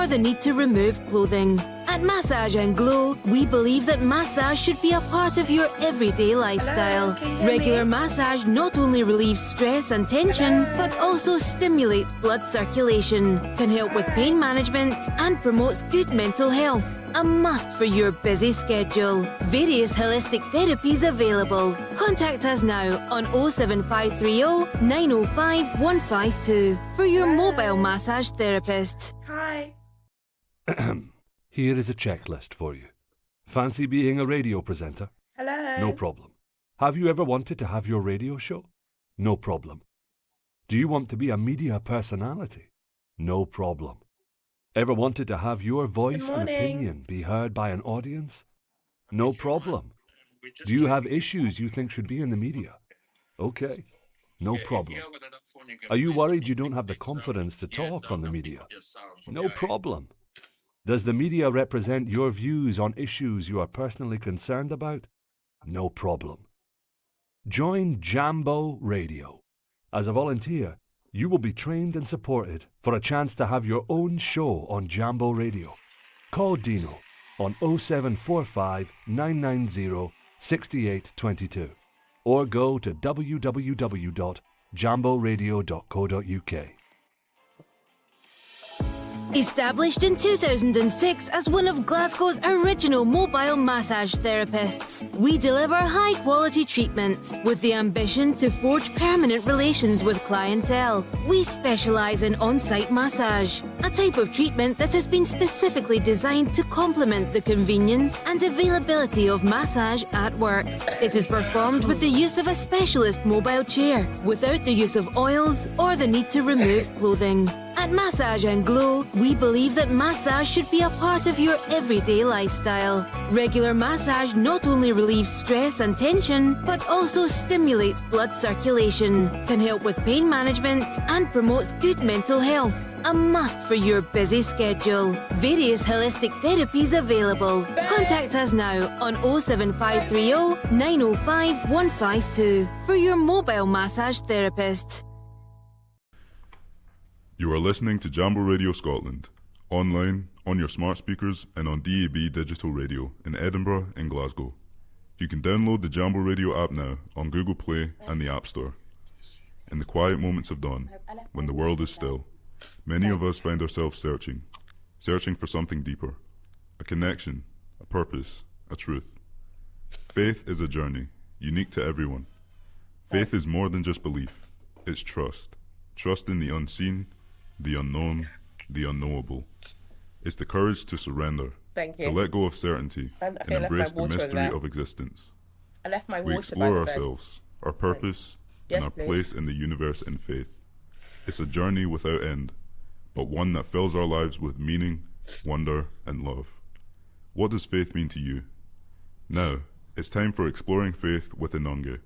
or the need to remove clothing. At Massage and Glow, we believe that massage should be a part of your everyday lifestyle. Regular massage not only relieves stress and tension, but also stimulates blood circulation, can help with pain management, and promotes good mental health. A must for your busy schedule. Various holistic therapies available. Contact us now on 07530 905 152 for your mobile massage therapist. Hi. Here is a checklist for you. Fancy being a radio presenter? Hello. No problem. Have you ever wanted to have your radio show? No problem. Do you want to be a media personality? No problem. Ever wanted to have your voice and opinion be heard by an audience? No problem. Do you have issues you think should be in the media? Okay, no problem. Are you worried you don't have the confidence to talk on the media? No problem. Does the media represent your views on issues you are personally concerned about? No problem. Join Jambo Radio. As a volunteer, you will be trained and supported for a chance to have your own show on Jambo Radio. Call Dino on 0745 990 6822 or go to www.jamboradio.co.uk. Established in 2006 as one of Glasgow's original mobile massage therapists, we deliver high-quality treatments with the ambition to forge permanent relations with clientele. We specialise in on-site massage, a type of treatment that has been specifically designed to complement the convenience and availability of massage at work. It is performed with the use of a specialist mobile chair, without the use of oils or the need to remove clothing. At Massage and Glow, we believe that massage should be a part of your everyday lifestyle. Regular massage not only relieves stress and tension, but also stimulates blood circulation, can help with pain management, and promotes good mental health. A must for your busy schedule. Various holistic therapies available. Contact us now on 07530 905 152 for your mobile massage therapist. You are listening to Jambo Radio Scotland, online, on your smart speakers and on DAB digital radio in Edinburgh and Glasgow. You can download the Jambo Radio app now on Google Play and the App Store. In the quiet moments of dawn, when the world is still, many of us find ourselves searching for something deeper, a connection, a purpose, a truth. Faith is a journey, unique to everyone. Faith is more than just belief, it's trust. Trust in the unseen, the unknown, the unknowable. It's the courage to surrender, to let go of certainty, and embrace the mystery of existence. We explore ourselves, our purpose, and our place in the universe in faith. It's a journey without end, but one that fills our lives with meaning, wonder, and love. What does faith mean to you? Now, it's time for Exploring Faith with Inonge.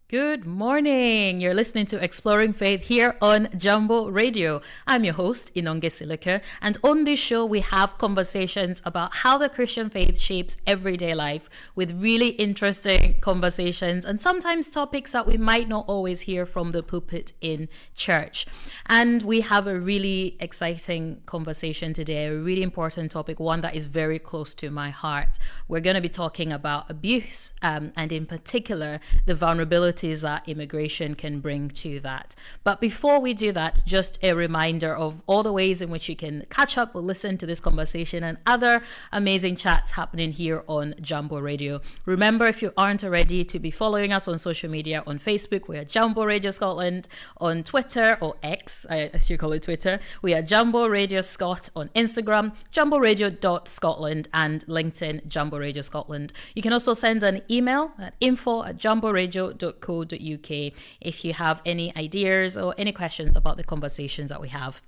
Good morning. You're listening to Exploring Faith here on Jambo Radio. I'm your host, Inonge Silike, and on this show we have conversations about how the Christian faith shapes everyday life with really interesting conversations and sometimes topics that we might not always hear from the pulpit in church. And we have a really exciting conversation today, a really important topic, one that is very close to my heart. We're going to be talking about abuse and in particular the vulnerabilities that immigration can bring to that. But before we do that, just a reminder of all the ways in which you can catch up or listen to this conversation and other amazing chats happening here on Jambo Radio. Remember, if you aren't already, to be following us on social media. On Facebook, we are Jambo Radio Scotland. On Twitter, or X, I should call it Twitter, we are Jambo Radio Scot. On Instagram, jamboradio.scotland, and LinkedIn, Jambo Radio Scotland. You can also send an email at info@jamboradio.co.uk if you have any ideas or any questions about the conversations that we have.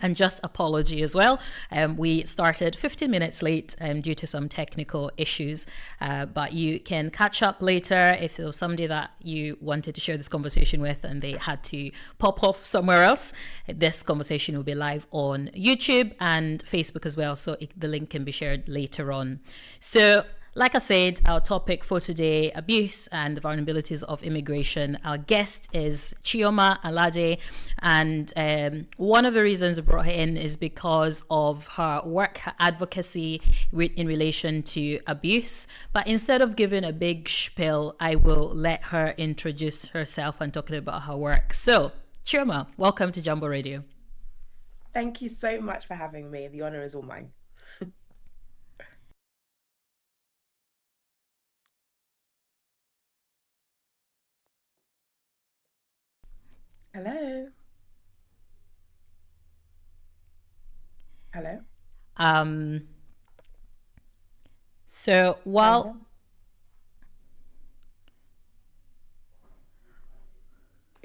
And just apology as well. We started 15 minutes late due to some technical issues, but you can catch up later if there was somebody that you wanted to share this conversation with and they had to pop off somewhere else. This conversation will be live on YouTube and Facebook as well, so the link can be shared later on. So Like I said, our topic for today, abuse and the vulnerabilities of immigration. Our guest is Chioma Alade, and one of the reasons we brought her in is because of her work, her advocacy in relation to abuse. But instead of giving a big spiel, I will let her introduce herself and talk about her work. So, Chioma, welcome to Jambo Radio. Thank you so much for having me. The honor is all mine. Hello. Hello. So while Hello.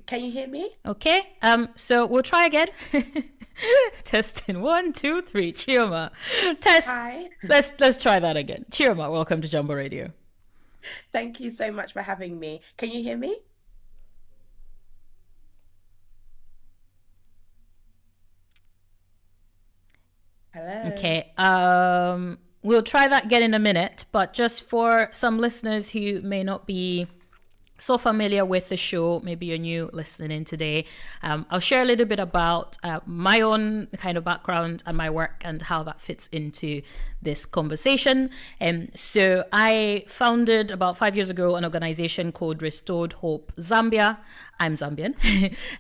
Can you hear me? okay, so we'll try again. Testing 1, 2, 3. Chioma, test. Hi. Let's try that again. Chioma, welcome to Jambo Radio. Thank you so much for having me. Can you hear me? Hello. Okay, we'll try that again in a minute, but just for some listeners who may not be so familiar with the show, maybe you're new listening in today, I'll share a little bit about my own kind of background and my work and how that fits into this conversation. So I founded about 5 years ago an organization called Restored Hope Zambia. I'm Zambian.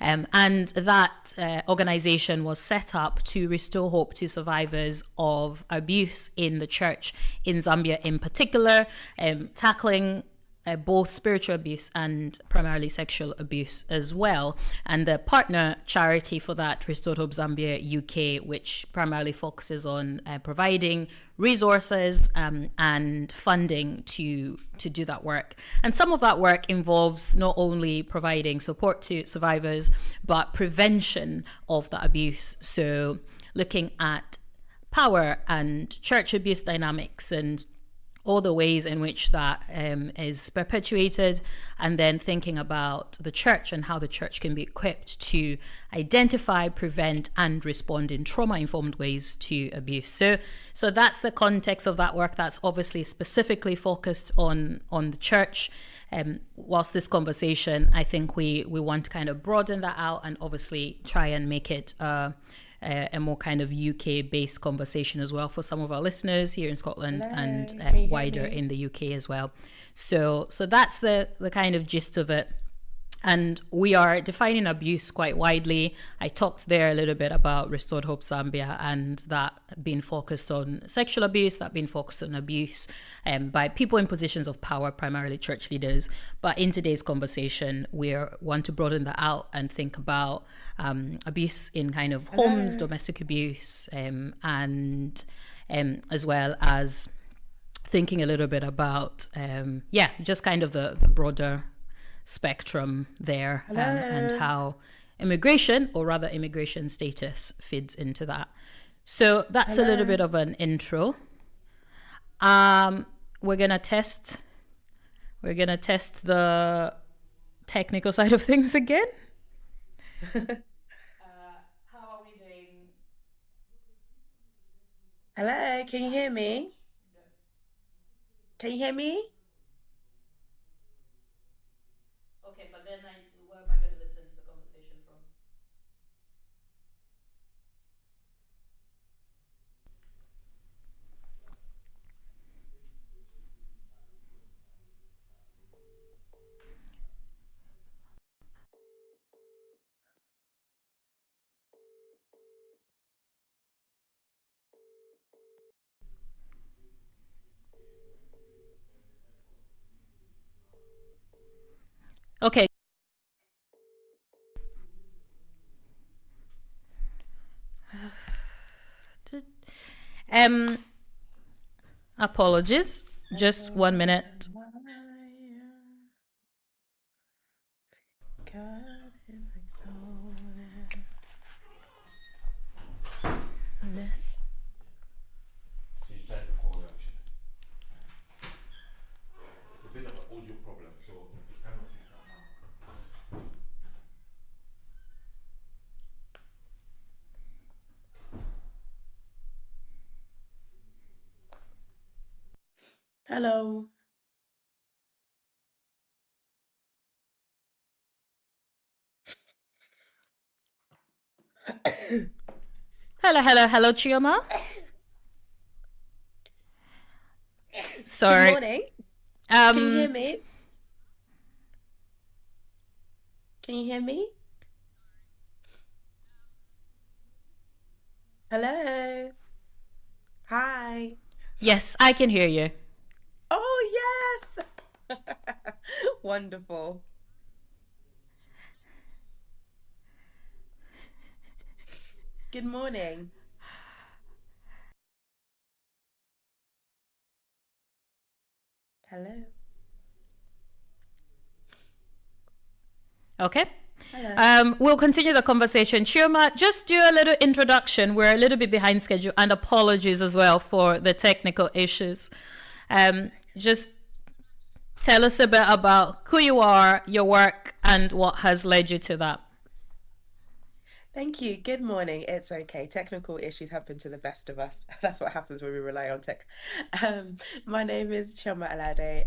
And that organization was set up to restore hope to survivors of abuse in the church in Zambia in particular, tackling both spiritual abuse and primarily sexual abuse as well. And the partner charity for that, Restored Hope Zambia UK, which primarily focuses on providing resources and funding to do that work. And some of that work involves not only providing support to survivors, but prevention of the abuse. So looking at power and church abuse dynamics and all the ways in which that is perpetuated, and then thinking about the church and how the church can be equipped to identify, prevent, and respond in trauma-informed ways to abuse. So that's the context of that work. That's obviously specifically focused on the church. Whilst this conversation, I think we want to kind of broaden that out and obviously try and make it a more kind of UK-based conversation as well for some of our listeners here in Scotland. Hello, And can you hear wider me? in the UK as well. So that's the kind of gist of it. And we are defining abuse quite widely. I talked there a little bit about Restored Hope Zambia and that being focused on sexual abuse, that being focused on abuse by people in positions of power, primarily church leaders. But in today's conversation, we want to broaden that out and think about abuse in kind of homes, Hello. domestic abuse, and as well as thinking a little bit about, just kind of the broader spectrum there, and Hello. how immigration, or rather immigration status, fits into that. So that's a little bit Hello. of an intro. We're gonna test the technical side of things again. How are we doing? Hello, can you hear me? Can you hear me? Okay, but then where am I going to listen to the conversation from? Okay. Apologies. Just 1 minute. This. She's trying to call you actually. It's a bit of an audio problem, so we cannot fix that now. Hello. Hello, Chioma. Good Sorry. morning. Can you hear Um, me? Can you hear me? Hello. Hi. yes, I can hear you. Oh, yes. Wonderful. Good morning. Hello. Okay. Hello. We'll continue the conversation. Chioma, just do a little introduction. We're a little bit behind schedule, and apologies as well for the technical issues. Just tell us a bit about who you are, your work, and what has led you to that. Thank you. Good morning. It's okay. Technical issues happen to the best of us. That's what happens when we rely on tech. My name is Chioma Alade.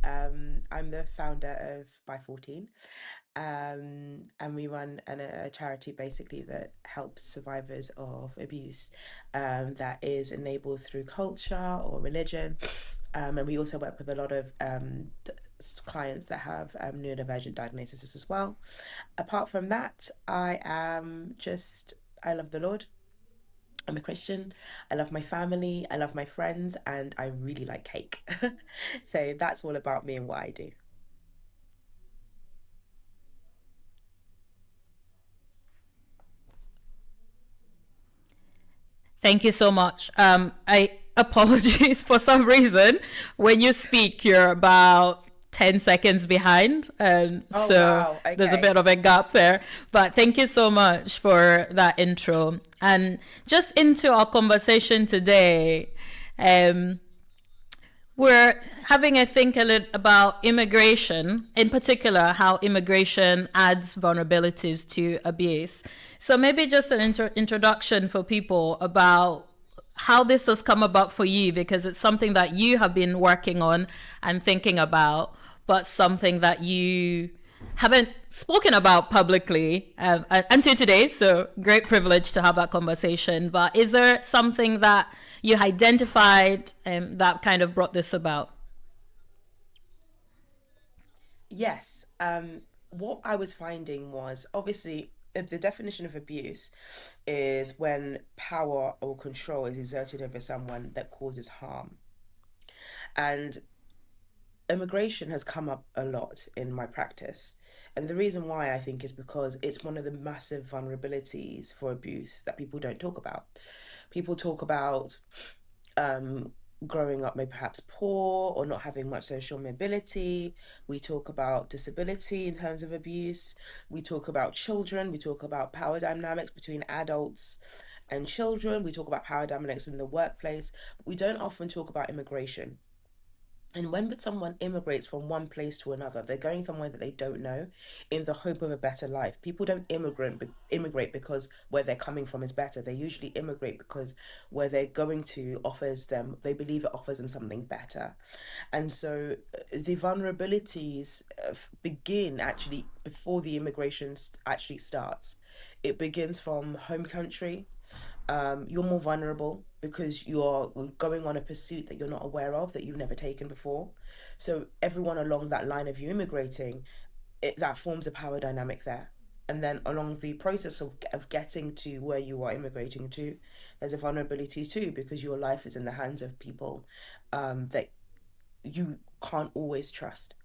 I'm the founder of By 14. And we run a charity basically that helps survivors of abuse that is enabled through culture or religion. And we also work with a lot of clients that have neurodivergent diagnoses as well. Apart from that, I love the Lord. I'm a Christian. I love my family. I love my friends. And I really like cake. So that's all about me and what I do. Thank you so much. I apologies for some reason. When you speak, you're about 10 seconds behind. Oh, So wow. there's a Okay. bit of a gap there. But thank you so much for that intro. And just into our conversation today, um, we're having a think a little about immigration, in particular, how immigration adds vulnerabilities to abuse. So maybe just an introduction for people about how this has come about for you, because it's something that you have been working on and thinking about, but something that you haven't spoken about publicly until today. So great privilege to have that conversation. But is there something that you identified that kind of brought this about? Yes. What I was finding was obviously the definition of abuse is when power or control is exerted over someone that causes harm. And immigration has come up a lot in my practice. And the reason why I think is because it's one of the massive vulnerabilities for abuse that people don't talk about. People talk about um, growing up maybe perhaps poor or not having much social mobility. We talk about disability in terms of abuse. We talk about children. We talk about power dynamics between adults and children. We talk about power dynamics in the workplace. But we don't often talk about immigration. And when someone immigrates from one place to another, they're going somewhere that they don't know in the hope of a better life. People don't immigrate because where they're coming from is better. They usually immigrate because where they're going to offers them, they believe it offers them something better. And so the vulnerabilities begin actually before the immigration actually starts. It begins from home country. You're more vulnerable because you're going on a pursuit that you're not aware of, that you've never taken before. So everyone along that line of you immigrating, that forms a power dynamic there. And then along the process of getting to where you are immigrating to, there's a vulnerability too, because your life is in the hands of people that you can't always trust.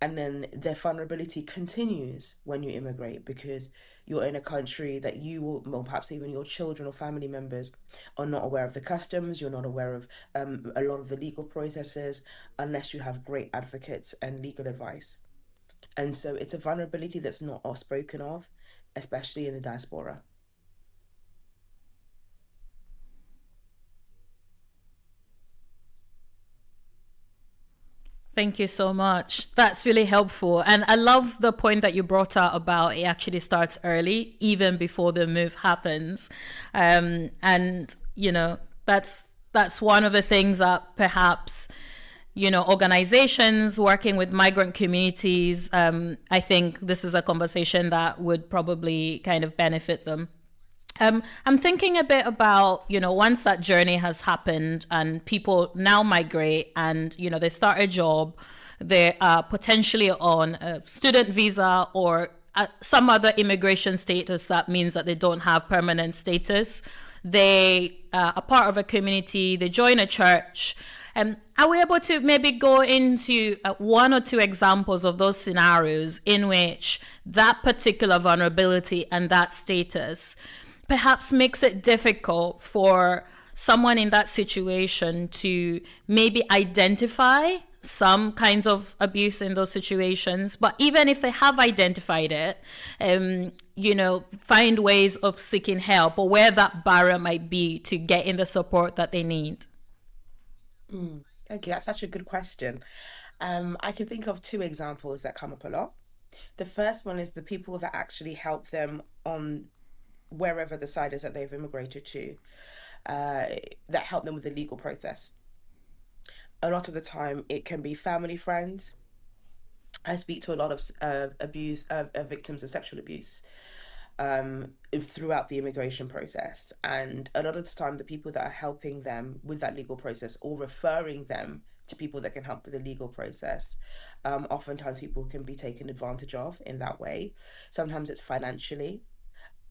And then their vulnerability continues when you immigrate because you're in a country that you will, well, perhaps even your children or family members are not aware of the customs, you're not aware of a lot of the legal processes unless you have great advocates and legal advice. And so it's a vulnerability that's not spoken of, especially in the diaspora. Thank you so much. That's really helpful. And I love the point that you brought out about it actually starts early, even before the move happens. And that's one of the things that perhaps organizations working with migrant communities, I think this is a conversation that would probably kind of benefit them. I'm thinking a bit about, once that journey has happened and people now migrate and, they start a job, they are potentially on a student visa or some other immigration status that means that they don't have permanent status. They are part of a community, they join a church. Are we able to maybe go into one or two examples of those scenarios in which that particular vulnerability and that status perhaps makes it difficult for someone in that situation to maybe identify some kinds of abuse in those situations, but even if they have identified it, find ways of seeking help, or where that barrier might be to getting the support that they need? Thank you. That's such a good question. I can think of two examples that come up a lot. The first one is the people that actually help them on wherever the side is that they've immigrated to, that help them with the legal process. A lot of the time, it can be family, friends. I speak to a lot of victims of sexual abuse throughout the immigration process. And a lot of the time, the people that are helping them with that legal process or referring them to people that can help with the legal process, oftentimes people can be taken advantage of in that way. Sometimes it's financially,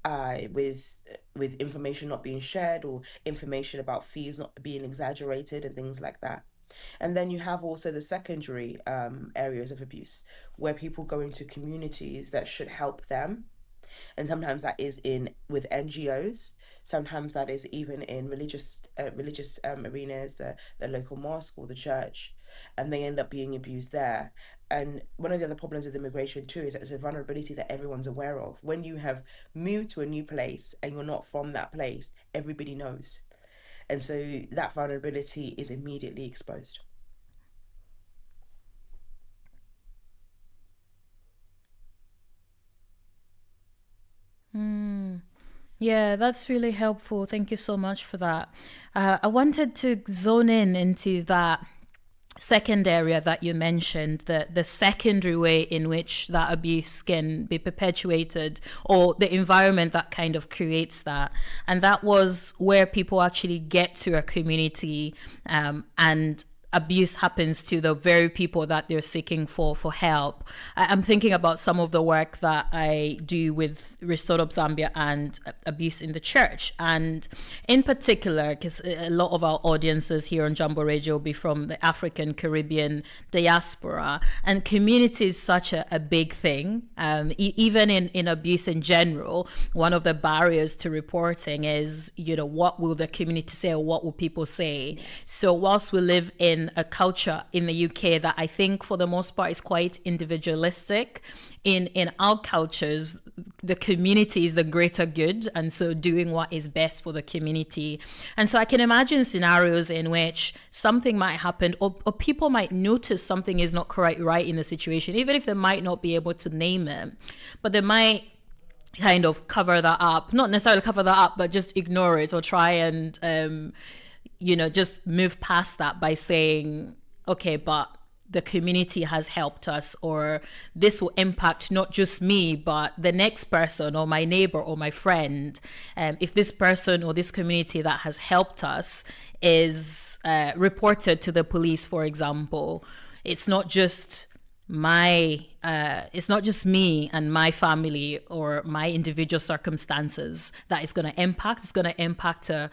with information not being shared or information about fees not being exaggerated and things like that. And then you have also the secondary areas of abuse where people go into communities that should help them. And sometimes that is with NGOs. Sometimes that is even in religious arenas, the local mosque or the church, and they end up being abused there. And one of the other problems with immigration too is that it's a vulnerability that everyone's aware of. When you have moved to a new place and you're not from that place, everybody knows. And so that vulnerability is immediately exposed. Yeah, that's really helpful. Thank you so much for that. I wanted to zone into that second area that you mentioned, the secondary way in which that abuse can be perpetuated, or the environment that kind of creates that. And that was where people actually get to a community and abuse happens to the very people that they're seeking for help. I'm thinking about some of the work that I do with Restore Up Zambia and abuse in the church. And in particular, because a lot of our audiences here on Jambo Radio will be from the African Caribbean diaspora, and community is such a big thing. Even in abuse in general, one of the barriers to reporting is, what will the community say or what will people say? Yes. So whilst we live in a culture in the UK that I think for the most part is quite individualistic, in our cultures, the community is the greater good, and so doing what is best for the community. And so I can imagine scenarios in which something might happen, or people might notice something is not quite right in the situation, even if they might not be able to name it, but they might kind of cover that up, not necessarily cover that up, but just ignore it or try and just move past that by saying, okay, but the community has helped us, or this will impact not just me, but the next person or my neighbor or my friend. If this person or this community that has helped us is reported to the police, for example, it's not just me and my family or my individual circumstances that is going to impact. It's going to impact a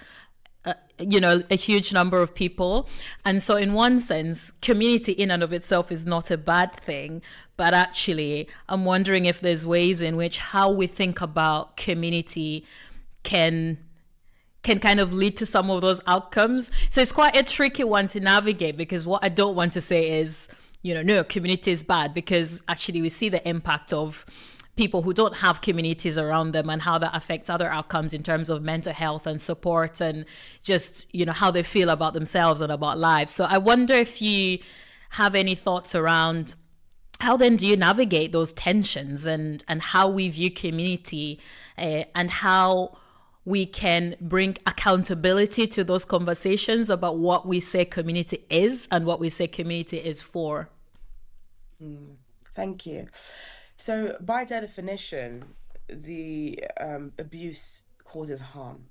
huge number of people. And so in one sense, community in and of itself is not a bad thing, but actually I'm wondering if there's ways in which how we think about community can kind of lead to some of those outcomes. So it's quite a tricky one to navigate, because what I don't want to say is, no, community is bad, because actually we see the impact of people who don't have communities around them and how that affects other outcomes in terms of mental health and support and just, how they feel about themselves and about life. So I wonder if you have any thoughts around how then do you navigate those tensions and how we view community and how we can bring accountability to those conversations about what we say community is and what we say community is for? Thank you. So by definition, the abuse causes harm.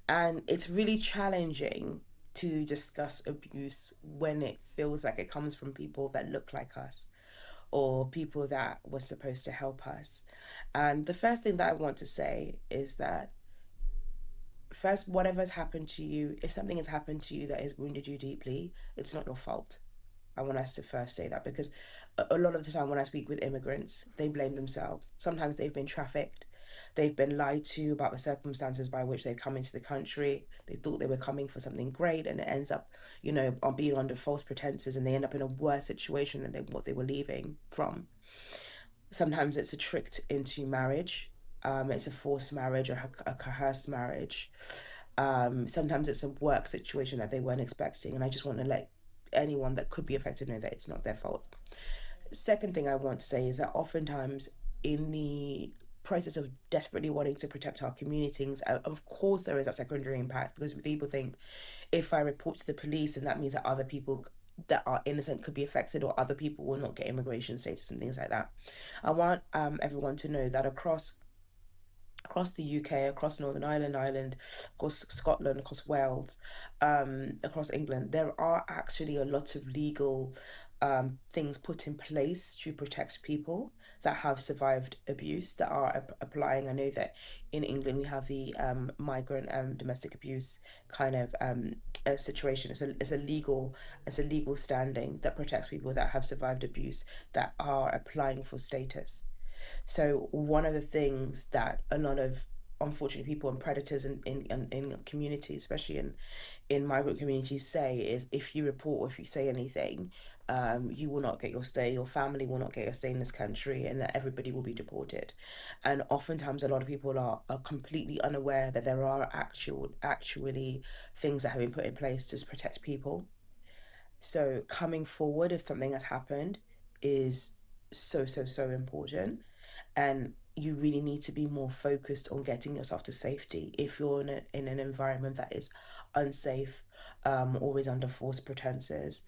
And it's really challenging to discuss abuse when it feels like it comes from people that look like us or people that were supposed to help us. And the first thing that I want to say is that first, whatever has happened to you, if something has happened to you that has wounded you deeply, it's not your fault. I want us to first say that, because a lot of the time when I speak with immigrants, they blame themselves. Sometimes they've been trafficked. They've been lied to about the circumstances by which they've come into the country. They thought they were coming for something great, and it ends up, on being under false pretenses, and they end up in a worse situation than what they were leaving from. Sometimes it's a tricked into marriage. It's a forced marriage or a coerced marriage. Sometimes it's a work situation that they weren't expecting. And I just want to let anyone that could be affected know that it's not their fault. Second thing I want to say is that oftentimes in the process of desperately wanting to protect our communities, of course there is a secondary impact, because people think if I report to the police, then that means that other people that are innocent could be affected, or other people will not get immigration status and things like that. I want everyone to know that across the UK, across Northern Ireland, across Scotland, across Wales, across England, there are actually a lot of legal things put in place to protect people that have survived abuse that are applying. I know that in England we have the migrant domestic abuse kind of a situation. It's a legal standing that protects people that have survived abuse that are applying for status. So one of the things that a lot of unfortunate people and predators in communities, especially in migrant communities, say is, if you report or if you say anything, you will not get your stay, your family will not get your stay in this country, and that everybody will be deported. And oftentimes a lot of people are completely unaware that there are actually things that have been put in place to protect people. So coming forward if something has happened is so important. And you really need to be more focused on getting yourself to safety. If you're in an environment that is unsafe, always under false pretenses,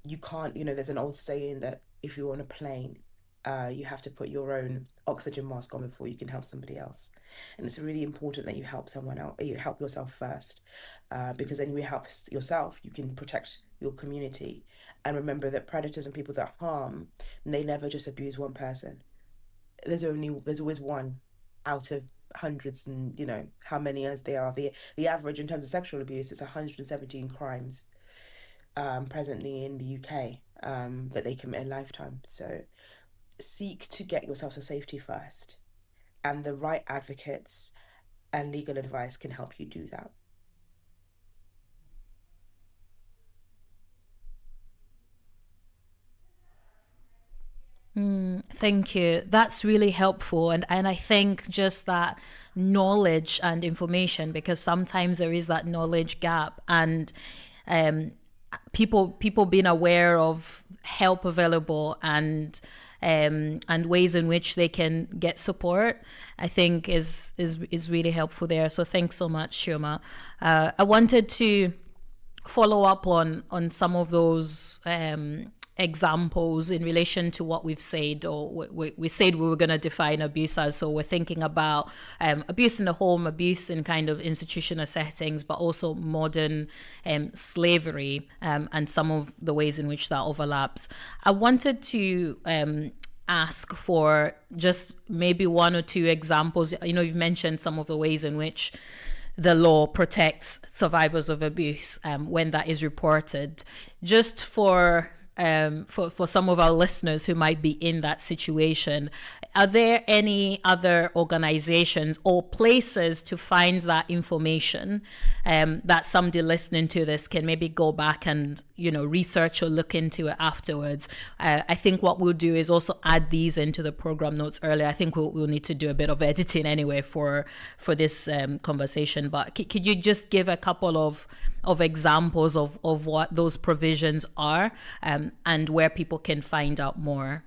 you can't, there's an old saying that if you're on a plane, you have to put your own oxygen mask on before you can help somebody else. And it's really important that you help someone else, you help yourself first, because then when you help yourself, you can protect your community. And remember that predators and people that harm, they never just abuse one person. There's always one out of hundreds, and how many as they are. The average in terms of sexual abuse is 117 crimes presently in the UK that they commit in a lifetime. So seek to get yourself to safety first, and the right advocates and legal advice can help you do that. Thank you. That's really helpful. And I think just that knowledge and information, because sometimes there is that knowledge gap, and people being aware of help available and ways in which they can get support, I think is really helpful there. So thanks so much, Chioma. I wanted to follow up on some of those examples in relation to what we've said, or we said we were going to define abuse as. So we're thinking about abuse in the home, abuse in kind of institutional settings, but also modern slavery, and some of the ways in which that overlaps. I wanted to ask for just maybe one or two examples. You've mentioned some of the ways in which the law protects survivors of abuse when that is reported. Just for some of our listeners who might be in that situation, are there any other organizations or places to find that information that somebody listening to this can maybe go back and research or look into it afterwards? I think what we'll do is also add these into the program notes earlier. I think we'll need to do a bit of editing anyway for this conversation, but could you just give a couple of examples of what those provisions are, and where people can find out more?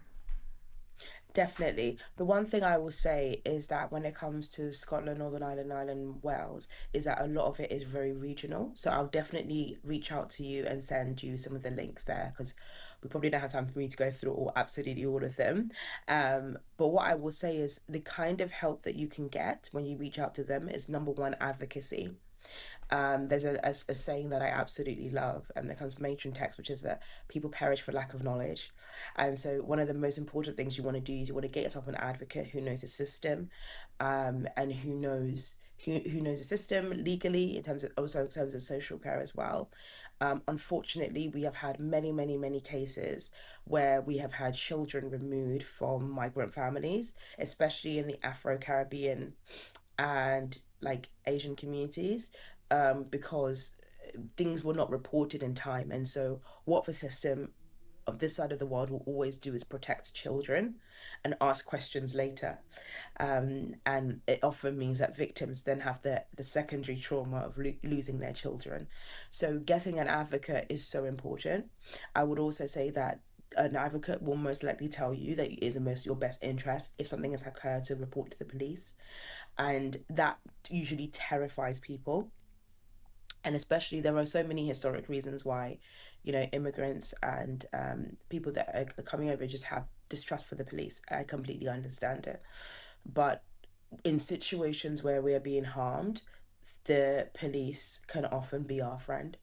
Definitely. The one thing I will say is that when it comes to Scotland, Northern Ireland, Wales, is that a lot of it is very regional. So I'll definitely reach out to you and send you some of the links there, because we probably don't have time for me to go through absolutely all of them. But what I will say is the kind of help that you can get when you reach out to them is, number one, advocacy. There's a saying that I absolutely love, and that comes from ancient text, which is that people perish for lack of knowledge. And so one of the most important things you want to do is you want to get yourself an advocate who knows the system, and who knows the system legally, in terms of social care as well. Unfortunately, we have had many cases where we have had children removed from migrant families, especially in the Afro-Caribbean and like Asian communities, because things were not reported in time. And so what the system of this side of the world will always do is protect children and ask questions later. And it often means that victims then have the secondary trauma of losing their children. So getting an advocate is so important. I would also say that an advocate will most likely tell you that it is in your best interest if something has occurred to report to the police. And that usually terrifies people. And especially, there are so many historic reasons why, immigrants and people that are coming over just have distrust for the police. I completely understand it. But in situations where we are being harmed, the police can often be our friend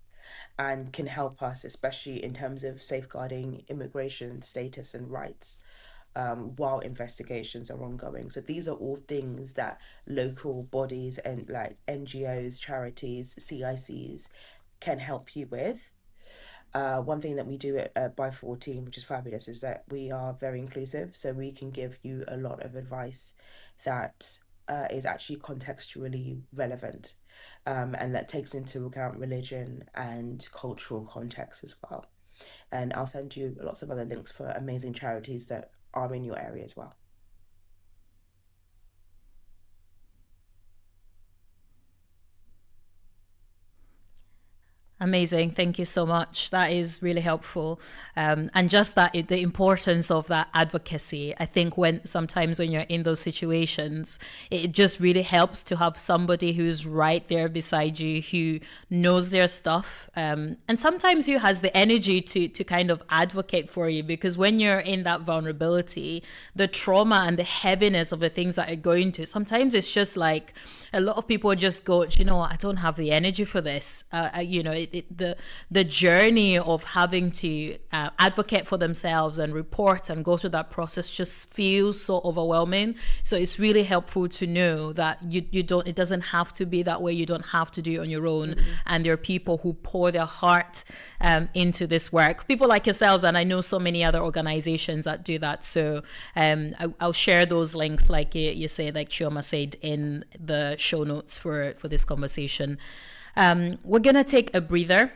and can help us, especially in terms of safeguarding immigration status and rights, while investigations are ongoing. So these are all things that local bodies and like NGOs, charities, CICs can help you with. One thing that we do at By 14, which is fabulous, is that we are very inclusive. So we can give you a lot of advice that is actually contextually relevant, and that takes into account religion and cultural context as well. And I'll send you lots of other links for amazing charities that are in your area as well. Amazing. Thank you so much. That is really helpful. And just that, the importance of that advocacy. I think sometimes when you're in those situations, it just really helps to have somebody who's right there beside you, who knows their stuff. And sometimes who has the energy to kind of advocate for you, because when you're in that vulnerability, the trauma and the heaviness of the things that you're going to, sometimes it's just like, a lot of people just go, I don't have the energy for this. The journey of having to advocate for themselves and report and go through that process just feels so overwhelming. So it's really helpful to know that it doesn't have to be that way. You don't have to do it on your own. Mm-hmm. And there are people who pour their heart into this work. People like yourselves, and I know so many other organizations that do that. So I'll share those links, like you say, like Chioma said, in the show notes for this conversation. We're gonna take a breather.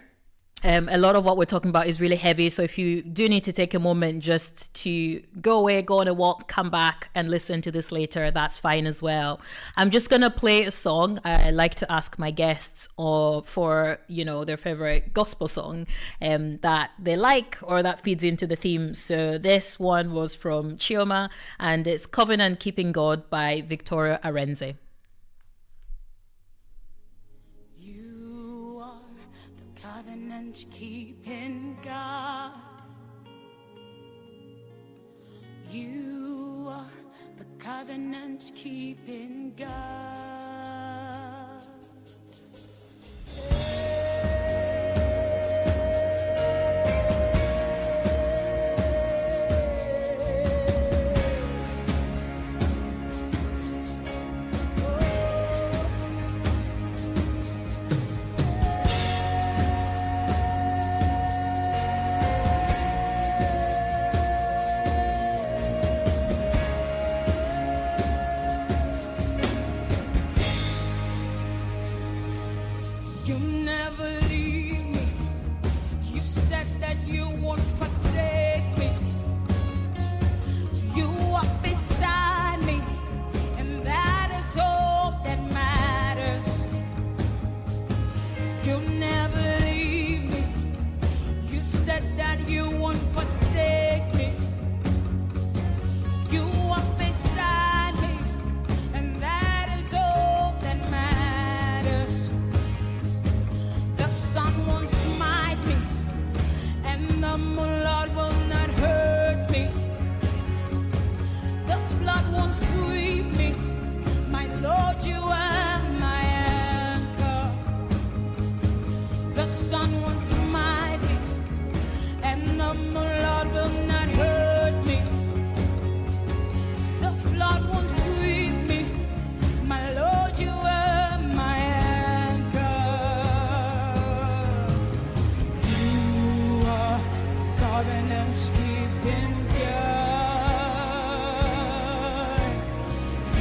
A lot of what we're talking about is really heavy, so if you do need to take a moment just to go away, go on a walk, come back and listen to this later, that's fine as well. I'm just gonna play a song. I like to ask my guests for their favorite gospel song that they like or that feeds into the theme. So this one was from Chioma, and it's Covenant Keeping God by Victoria Arenze. Keeping God, you are the covenant keeping God. You The sun won't smite me, and the Lord will not hurt me. The flood won't sweep me. My Lord, you are my anchor. You are covenant's keeping God.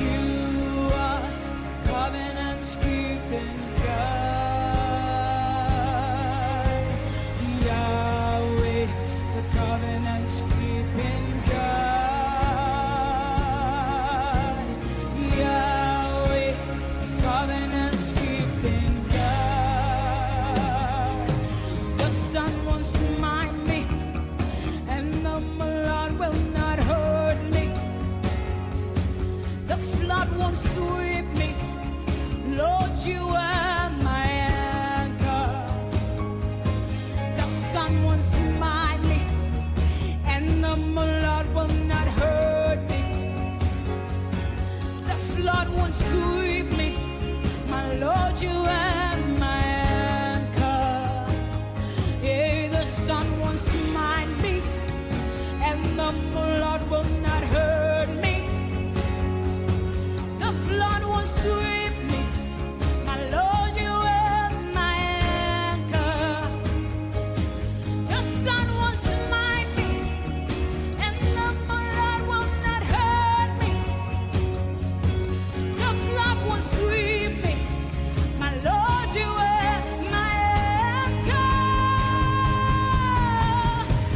You are covenant's keeping God. Yahweh, the covenant's keeping God. Yahweh, the covenant's keeping God. The sun won't smite me, and the Lord will not hurt me. The flood won't sweep me. Lord, you are my anchor. The sun won't smite me, and the Lord will not hurt me. The flood won't sweep me. My Lord, you are my anchor. Yeah, the sun won't smite me, and the Lord will not hurt me. The flood won't sweep me. My Lord, you are my anchor. The sun won't smite me, and the Lord will not hurt me. The flood won't sweep me. My Lord, you are my anchor.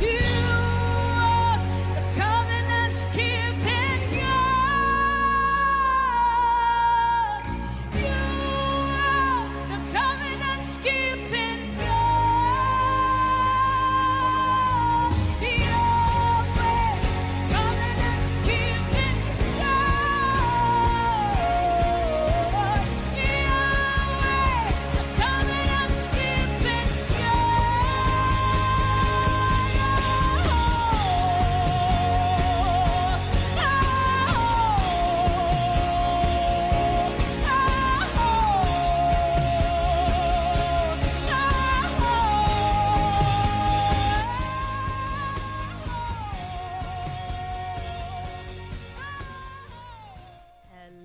You are the covenant's keeping God. You are the covenant's keeping God. Yahweh, covenant's keeping God. Yahweh, the covenant's keeping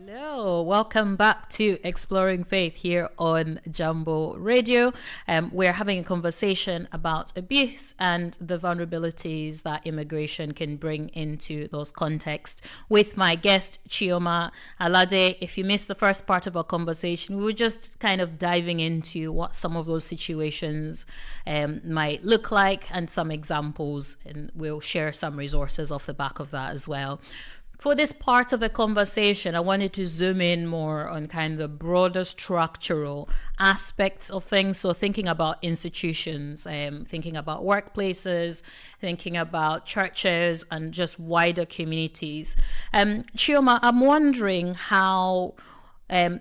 Hello, welcome back to Exploring Faith here on Jambo Radio. We're having a conversation about abuse and the vulnerabilities that immigration can bring into those contexts with my guest, Chioma Alade. If you missed the first part of our conversation, we were just kind of diving into what some of those situations might look like and some examples, and we'll share some resources off the back of that as well. For this part of the conversation, I wanted to zoom in more on kind of the broader structural aspects of things. So thinking about institutions, thinking about workplaces, thinking about churches and just wider communities. Chioma, I'm wondering how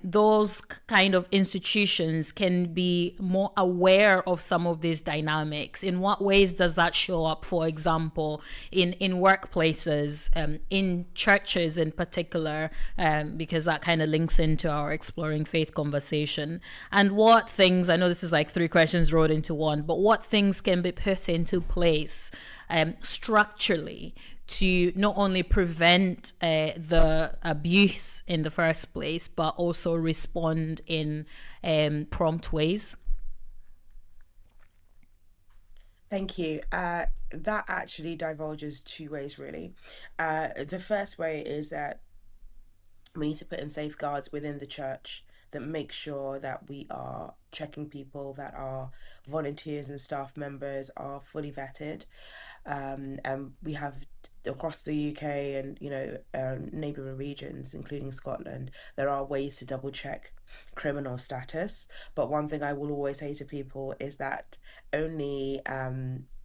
those kind of institutions can be more aware of some of these dynamics. In what ways does that show up, for example, in workplaces, in churches in particular, because that kind of links into our Exploring Faith conversation? And what things, I know this is like three questions rolled into one, but what things can be put into place structurally to not only prevent the abuse in the first place, but also respond in prompt ways? Thank you. That actually divulges two ways, really. The first way is that we need to put in safeguards within the church that make sure that we are checking people, that our volunteers and staff members are fully vetted. And we have across the UK and neighbouring regions, including Scotland, there are ways to double check criminal status. But one thing I will always say to people is that only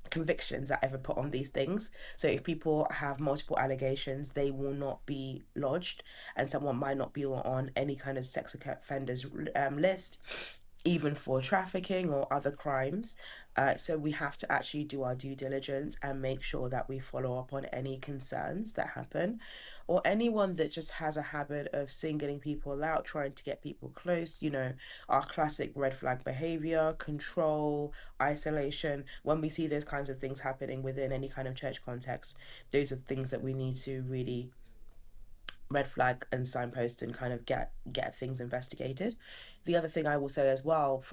convictions are ever put on these things. So if people have multiple allegations, they will not be lodged, and someone might not be on any kind of sex offenders list. even for trafficking or other crimes. So we have to actually do our due diligence and make sure that we follow up on any concerns that happen, or anyone that just has a habit of singling people out, trying to get people close, our classic red flag behavior, control, isolation. When we see those kinds of things happening within any kind of church context, those are things that we need to really red flag and signpost and kind of get things investigated. The other thing I will say as well,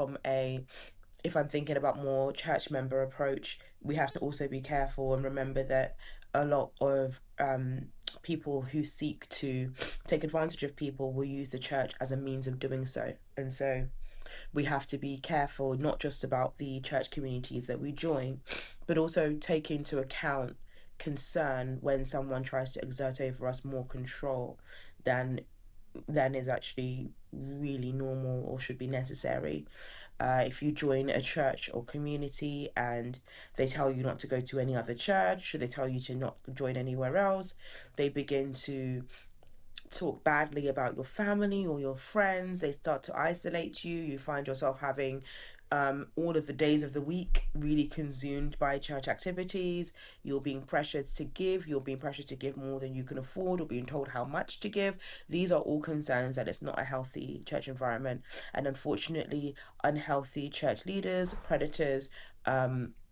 if I'm thinking about more church member approach, we have to also be careful and remember that a lot of people who seek to take advantage of people will use the church as a means of doing so. And so we have to be careful, not just about the church communities that we join, but also take into account concern when someone tries to exert over us more control than is actually really normal or should be necessary. If you join a church or community and they tell you not to go to any other church, or they tell you to not join anywhere else, they begin to talk badly about your family or your friends, they start to isolate you, you find yourself having all of the days of the week really consumed by church activities. You're being pressured to give. You're being pressured to give more than you can afford, or being told how much to give. These are all concerns that it's not a healthy church environment. And unfortunately, unhealthy church leaders, predators,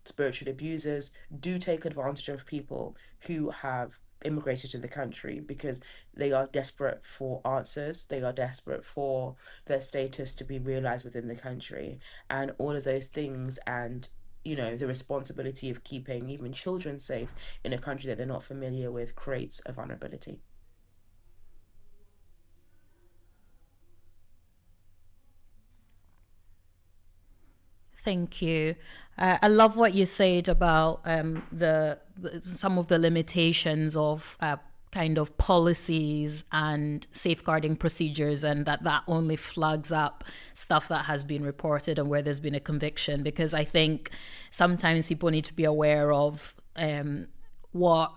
spiritual abusers do take advantage of people who have immigrated to the country because they are desperate for answers. They are desperate for their status to be realized within the country, and all of those things, and the responsibility of keeping even children safe in a country that they're not familiar with creates a vulnerability. Thank you. I love what you said about some of the limitations of kind of policies and safeguarding procedures, and that only flags up stuff that has been reported and where there's been a conviction. Because I think sometimes people need to be aware of what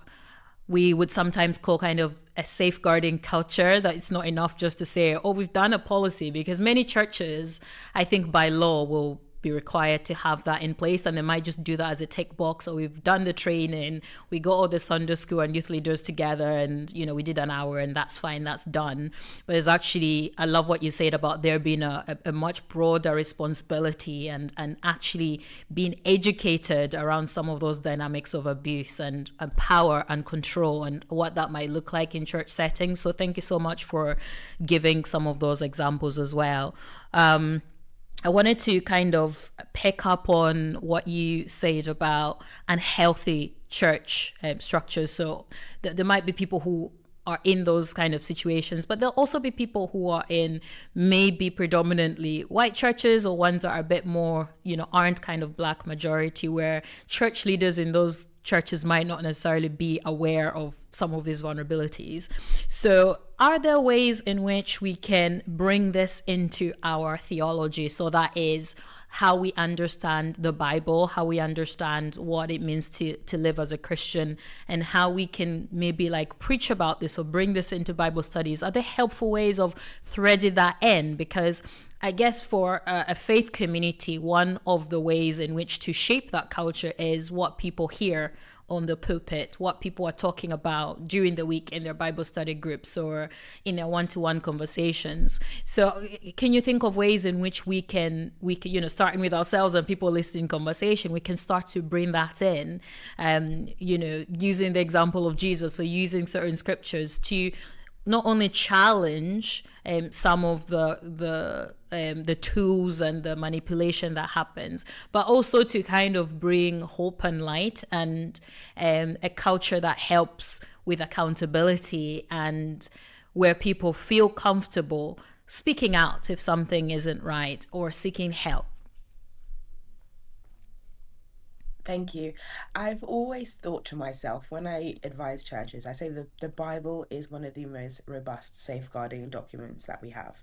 we would sometimes call kind of a safeguarding culture, that it's not enough just to say, oh, we've done a policy, because many churches, I think by law, will be required to have that in place, and they might just do that as a tick box. Or we've done the training, we got all the Sunday school and youth leaders together, and we did an hour, and that's fine, that's done. But it's actually, I love what you said about there being a much broader responsibility, and actually being educated around some of those dynamics of abuse and power and control, and what that might look like in church settings. So thank you so much for giving some of those examples as well. I wanted to kind of pick up on what you said about unhealthy church structures. So there might be people who are in those kind of situations, but there'll also be people who are in maybe predominantly white churches, or ones that are a bit more, aren't kind of black majority, where church leaders in those churches might not necessarily be aware of some of these vulnerabilities. So are there ways in which we can bring this into our theology? So that is how we understand the Bible, how we understand what it means to live as a Christian, and how we can maybe preach about this or bring this into Bible studies. Are there helpful ways of threading that in? Because I guess for a faith community, one of the ways in which to shape that culture is what people hear on the pulpit, what people are talking about during the week in their Bible study groups or in their one-to-one conversations. So can you think of ways in which we can, starting with ourselves and people listening conversation, we can start to bring that in, using the example of Jesus, or using certain scriptures to not only challenge some of the tools and the manipulation that happens, but also to kind of bring hope and light, and a culture that helps with accountability, and where people feel comfortable speaking out if something isn't right, or seeking help. Thank you. I've always thought to myself, when I advise churches, I say the Bible is one of the most robust safeguarding documents that we have.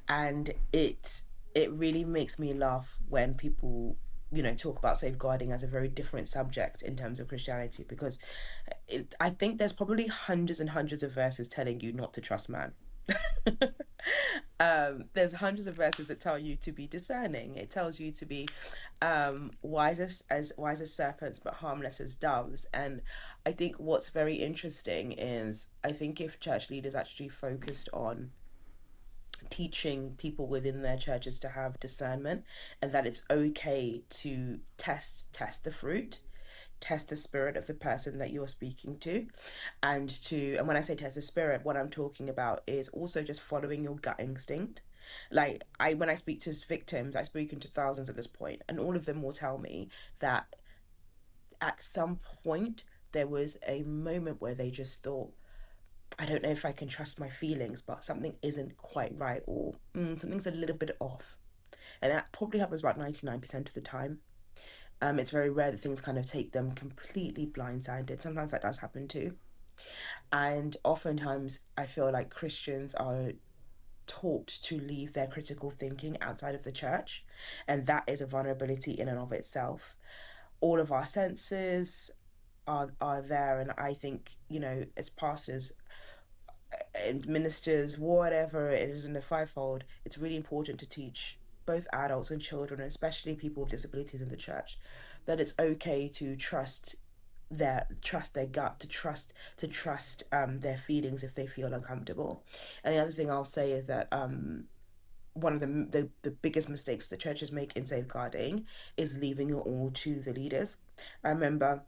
And it really makes me laugh when people, talk about safeguarding as a very different subject in terms of Christianity, because I think there's probably hundreds and hundreds of verses telling you not to trust man. There's hundreds of verses that tell you to be discerning. It tells you to be wise as serpents, but harmless as doves. And I think what's very interesting is, I think if church leaders actually focused on teaching people within their churches to have discernment, and that it's okay to test the fruit, test the spirit of the person that you're speaking to, and when I say test the spirit, what I'm talking about is also just following your gut instinct. Like, when I speak to victims, I've spoken to thousands at this point, and all of them will tell me that at some point there was a moment where they just thought, I don't know if I can trust my feelings, but something isn't quite right, or something's a little bit off. And that probably happens about 99% of the time. It's very rare that things kind of take them completely blindsided. Sometimes that does happen too. And oftentimes I feel like Christians are taught to leave their critical thinking outside of the church. And that is a vulnerability in and of itself. All of our senses are there. And I think, as pastors and ministers, whatever it is in the fivefold, it's really important to teach both adults and children, especially people with disabilities in the church, that it's okay to trust their gut, to trust their feelings if they feel uncomfortable. And the other thing I'll say is that one of the biggest mistakes the churches make in safeguarding is leaving it all to the leaders. I remember,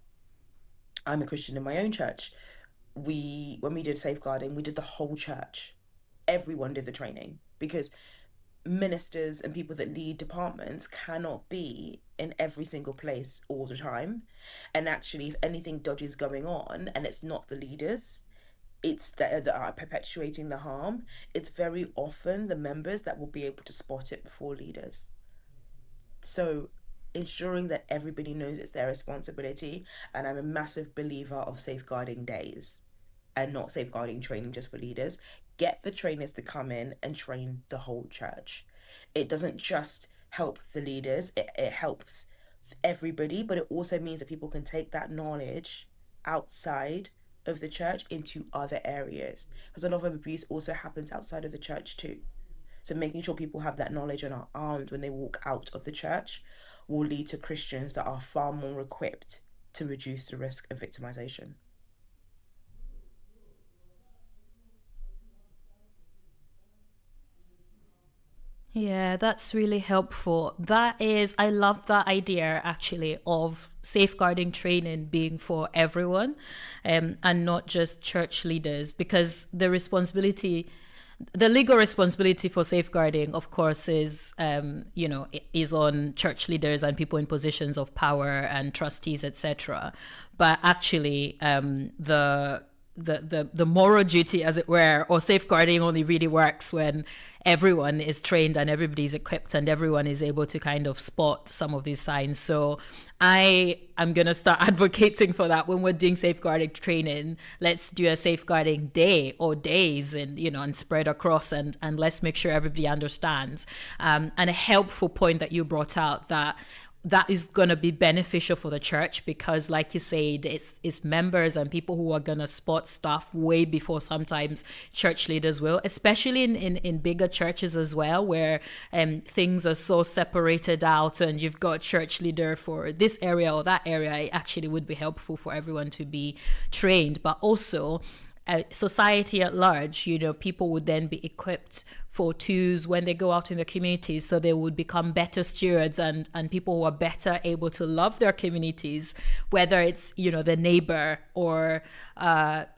I'm a Christian in my own church. When we did safeguarding, we did the whole church. Everyone did the training, because ministers and people that lead departments cannot be in every single place all the time. And actually, if anything dodgy is going on and it's not the leaders, it's that are perpetuating the harm, it's very often the members that will be able to spot it before leaders. So ensuring that everybody knows it's their responsibility. And I'm a massive believer of safeguarding days and not safeguarding training just for leaders. Get the trainers to come in and train the whole church. It doesn't just help the leaders, it helps everybody, but it also means that people can take that knowledge outside of the church into other areas, because a lot of abuse also happens outside of the church too. So making sure people have that knowledge and are armed when they walk out of the church will lead to Christians that are far more equipped to reduce the risk of victimization. Yeah, that's really helpful. I love that idea actually of safeguarding training being for everyone, and not just church leaders, because the legal responsibility for safeguarding, of course, is on church leaders and people in positions of power and trustees, etc. But actually, the moral duty, as it were, or safeguarding only really works when everyone is trained and everybody's equipped and everyone is able to kind of spot some of these signs. So I am going to start advocating for that when we're doing safeguarding training. Let's do a safeguarding day or days and spread across and let's make sure everybody understands. And a helpful point that you brought out, that is going to be beneficial for the church, because like you said, it's members and people who are going to spot stuff way before sometimes church leaders will, especially in bigger churches as well, where things are so separated out and you've got church leader for this area or that area. It actually would be helpful for everyone to be trained, but also society at large, people would then be equipped for twos when they go out in the communities, so they would become better stewards and people who are better able to love their communities, whether it's the neighbor or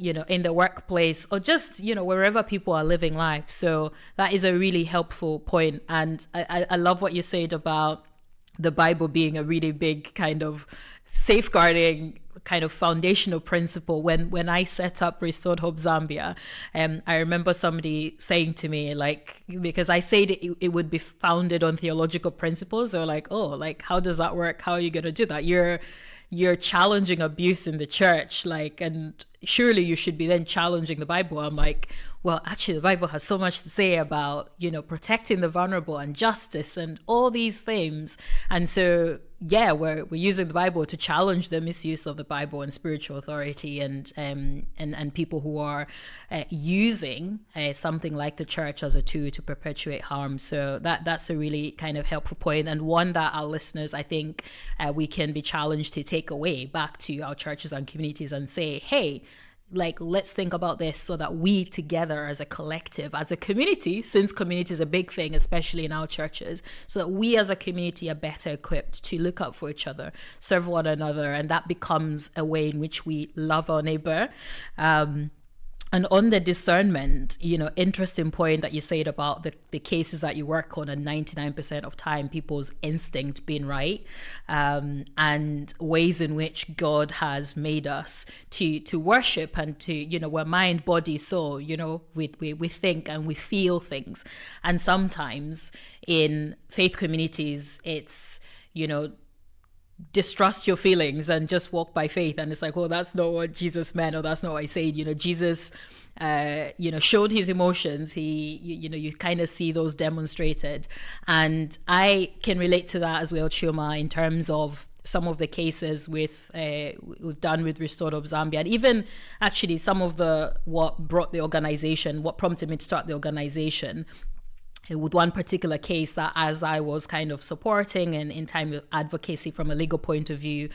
in the workplace or just wherever people are living life. So that is a really helpful point. And I love what you said about the Bible being a really big kind of safeguarding kind of foundational principle. When I set up Restored Hope Zambia, I remember somebody saying to me, like, because I said it would be founded on theological principles, they're like, oh, like, how does that work? How are you going to do that? You're challenging abuse in the church, like, and surely you should be then challenging the Bible. I'm like, well, actually the Bible has so much to say about protecting the vulnerable and justice and all these things. And so we're using the Bible to challenge the misuse of the Bible and spiritual authority, and people who are using something like the church as a tool to perpetuate harm. So that's a really kind of helpful point, and one that our listeners, I think, we can be challenged to take away back to our churches and communities and say, hey, like, let's think about this so that we together as a collective, as a community, since community is a big thing, especially in our churches, so that we as a community are better equipped to look out for each other, serve one another, and that becomes a way in which we love our neighbor. And on the discernment, interesting point that you said about the cases that you work on, and 99% of time people's instinct being right, and ways in which God has made us to worship and to, we're mind, body, soul, we think and we feel things. And sometimes in faith communities, it's, distrust your feelings and just walk by faith, and it's like, oh, that's not what Jesus meant, or that's not what I said. Jesus showed his emotions. You kind of see those demonstrated, and I can relate to that as well, Chioma, in terms of some of the cases we've done with Restored Hope Zambia, and even actually some of what prompted me to start the organization, with one particular case that, as I was kind of supporting and in time of advocacy from a legal point of view,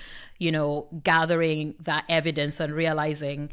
gathering that evidence and realizing,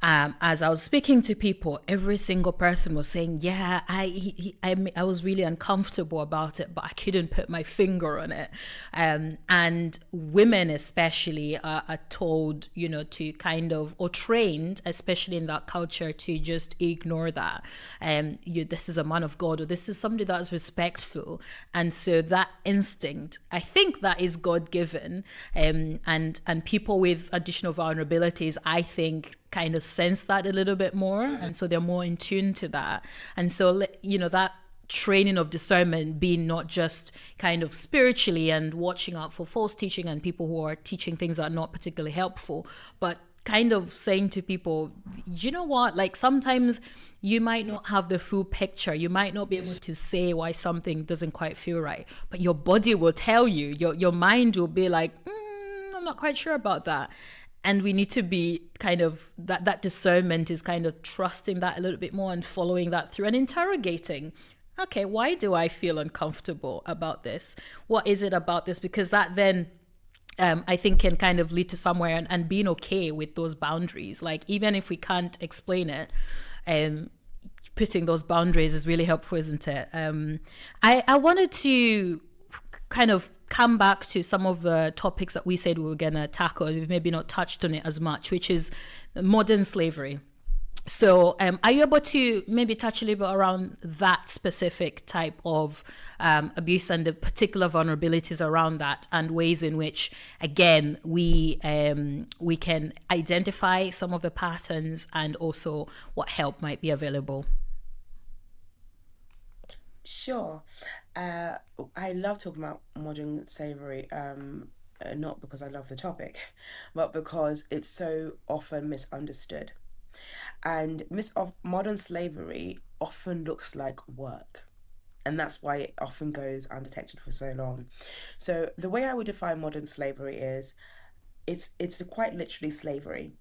as I was speaking to people, every single person was saying, yeah, I was really uncomfortable about it, but I couldn't put my finger on it. And women especially are told, to kind of, or trained, especially in that culture, to just ignore that. This is a man of God, or this is somebody that's respectful. And so that instinct, I think that is God-given. And people with additional vulnerabilities, I think, kind of sense that a little bit more, and so they're more in tune to that. And so that training of discernment being not just kind of spiritually and watching out for false teaching and people who are teaching things that are not particularly helpful, but kind of saying to people, you know what, like, sometimes you might not have the full picture, you might not be able to say why something doesn't quite feel right, but your body will tell you, your mind will be like, I'm not quite sure about that. And we need to be kind of, that discernment is kind of trusting that a little bit more and following that through and interrogating, okay, why do I feel uncomfortable about this? What is it about this? Because that then, I think, can kind of lead to somewhere, and being okay with those boundaries. Like, even if we can't explain it, putting those boundaries is really helpful, isn't it? I wanted to kind of come back to some of the topics that we said we were going to tackle. We've maybe not touched on it as much, which is modern slavery. So are you able to maybe touch a little bit around that specific type of abuse and the particular vulnerabilities around that, and ways in which, again, we can identify some of the patterns, and also what help might be available? Sure. I love talking about modern slavery, not because I love the topic, but because it's so often misunderstood. And modern slavery often looks like work. And that's why it often goes undetected for so long. So the way I would define modern slavery is, it's quite literally slavery,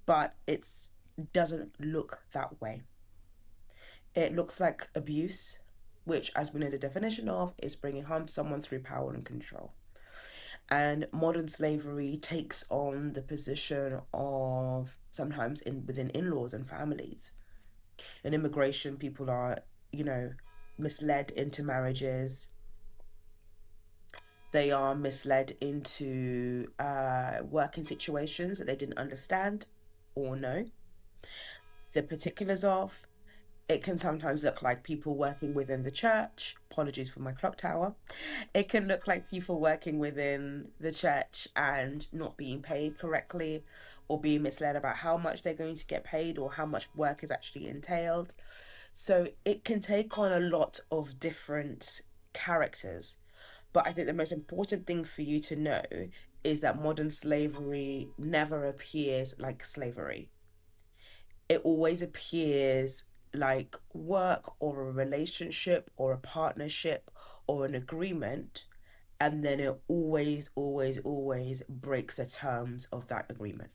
but it doesn't look that way. It looks like abuse, which, as we know the definition of, is bringing harm to someone through power and control. And modern slavery takes on the position of sometimes within in-laws and families. In immigration, people are, misled into marriages. They are misled into working situations that they didn't understand or know the particulars of. It can sometimes look like people working within the church. Apologies for my clock tower. It can look like people working within the church and not being paid correctly, or being misled about how much they're going to get paid or how much work is actually entailed. So it can take on a lot of different characters. But I think the most important thing for you to know is that modern slavery never appears like slavery. It always appears like work, or a relationship, or a partnership, or an agreement, and then it always, always, always breaks the terms of that agreement.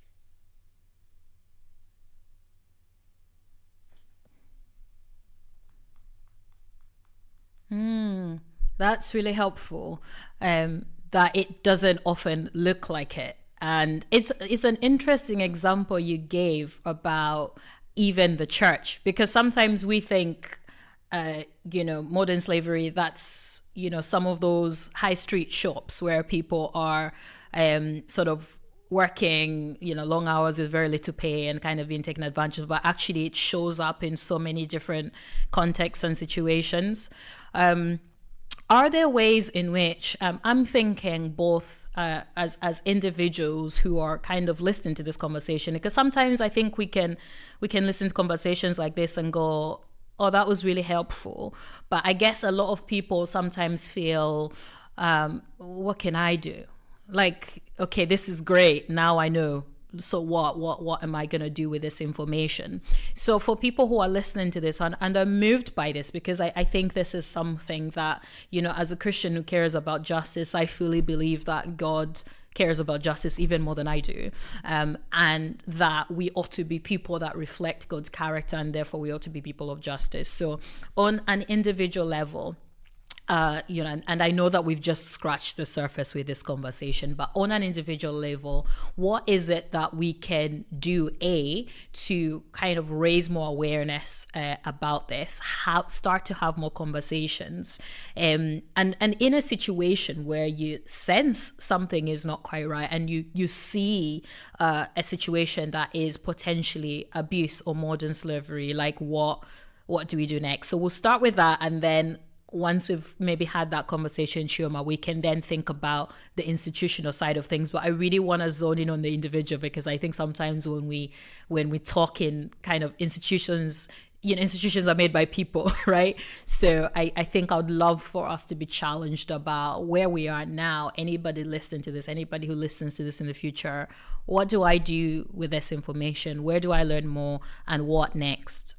That's really helpful. That it doesn't often look like it, and it's an interesting example you gave about even the church, because sometimes we think, modern slavery, that's some of those high street shops where people are sort of working long hours with very little pay and kind of being taken advantage of, but actually it shows up in so many different contexts and situations. Are there ways in which I'm thinking both as individuals who are kind of listening to this conversation, because sometimes I think we can listen to conversations like this and go, oh, that was really helpful, but I guess a lot of people sometimes feel, what can I do? Like, okay, this is great, now I know. So what am I going to do with this information? So for people who are listening to this and are moved by this, because I think this is something that, as a Christian who cares about justice, I fully believe that God cares about justice even more than I do, and that we ought to be people that reflect God's character, and therefore we ought to be people of justice. So on an individual level, and I know that we've just scratched the surface with this conversation, but on an individual level, what is it that we can do, to kind of raise more awareness about this, start to have more conversations, and in a situation where you sense something is not quite right, and you see a situation that is potentially abuse or modern slavery, like what do we do next? So we'll start with that, and then once we've maybe had that conversation, Chioma, we can then think about the institutional side of things. But I really want to zone in on the individual, because I think sometimes when we talk in kind of institutions, institutions are made by people, right? So I think I would love for us to be challenged about where we are now. Anybody listening to this, anybody who listens to this in the future, what do I do with this information? Where do I learn more, and what next?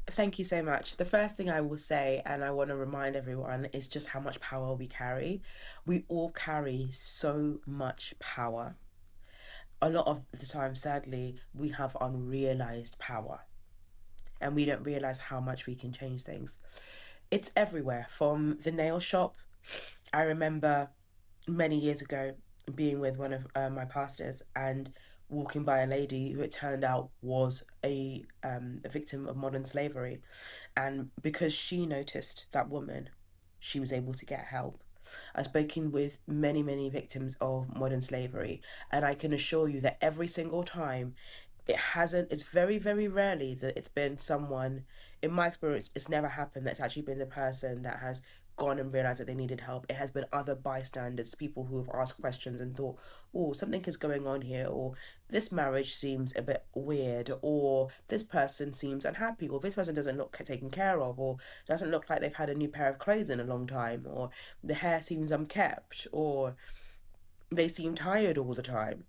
Thank you so much. The first thing I will say, and I want to remind everyone, is just how much power we carry. We all carry so much power. A lot of the time, sadly, we have unrealized power, and we don't realize how much we can change things. It's everywhere, from the nail shop. I remember many years ago being with one of my pastors and walking by a lady who it turned out was a victim of modern slavery, and because she noticed that woman, she was able to get help. I've spoken with many victims of modern slavery, and I can assure you that every single time it's very, very rarely that it's been someone, in my experience, it's never happened that's actually been the person that has gone and realized that they needed help. It has been other bystanders, people who have asked questions and thought, oh, something is going on here, or this marriage seems a bit weird, or this person seems unhappy, or this person doesn't look taken care of, or doesn't look like they've had a new pair of clothes in a long time, or the hair seems unkempt, or they seem tired all the time.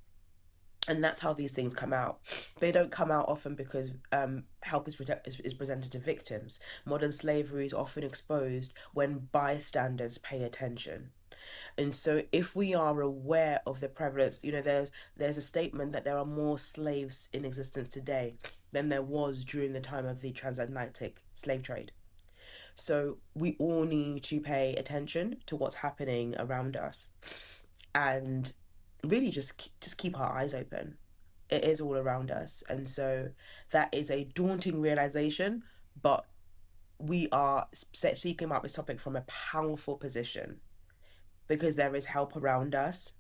And that's how these things come out. They don't come out often because help is presented to victims. Modern slavery is often exposed when bystanders pay attention. And so if we are aware of the prevalence, there's a statement that there are more slaves in existence today than there was during the time of the transatlantic slave trade. So we all need to pay attention to what's happening around us, and really just keep our eyes open. It is all around us. And so that is a daunting realization, but we are speaking about this topic from a powerful position, because there is help around us.